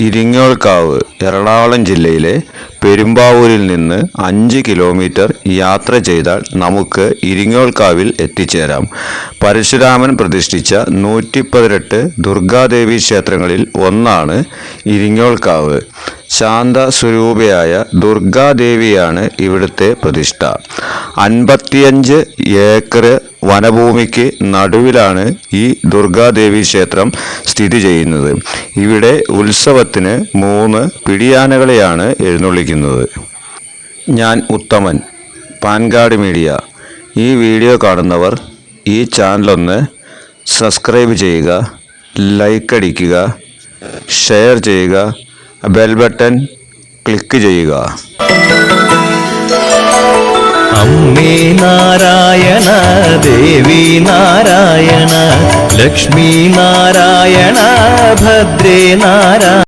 ഇരിങ്ങോൾക്കാവ് എറണാകുളം ജില്ലയിലെ പെരുമ്പാവൂരിൽ നിന്ന് 5 കിലോമീറ്റർ യാത്ര ചെയ്താൽ നമുക്ക് ഇരിങ്ങോൾക്കാവിൽ എത്തിച്ചേരാം. പരശുരാമൻ പ്രതിഷ്ഠിച്ച 118 ദുർഗാദേവി ക്ഷേത്രങ്ങളിൽ ഒന്നാണ് ഇരിങ്ങോൾക്കാവ്. ശാന്തസ്വരൂപയായ ദുർഗാദേവിയാണ് ഇവിടുത്തെ പ്രതിഷ്ഠ. 55 ഏക്കർ വനഭൂമിക്ക് നടുവിലാണ് ഈ ദുർഗാദേവി ക്ഷേത്രം സ്ഥിതി ചെയ്യുന്നത്. ഇവിടെ ഉത്സവത്തിന് 3 പിടിയാനകളെയാണ് എഴുന്നള്ളിക്കുന്നത്. ഞാൻ ഉത്തമൻ, പാൻകാട് മീഡിയ. ഈ വീഡിയോ കാണുന്നവർ ഈ ചാനലൊന്ന് സബ്സ്ക്രൈബ് ചെയ്യുക, ലൈക്ക് അടിക്കുക, ഷെയർ ചെയ്യുക, ബെൽ ബട്ടൺ ക്ലിക്ക് ചെയ്യുക. അമ്മേ നാരായണ, ദേവി നാരായണ, ലക്ഷ്മി നാരായണ, ഭദ്രേ നാരായണ.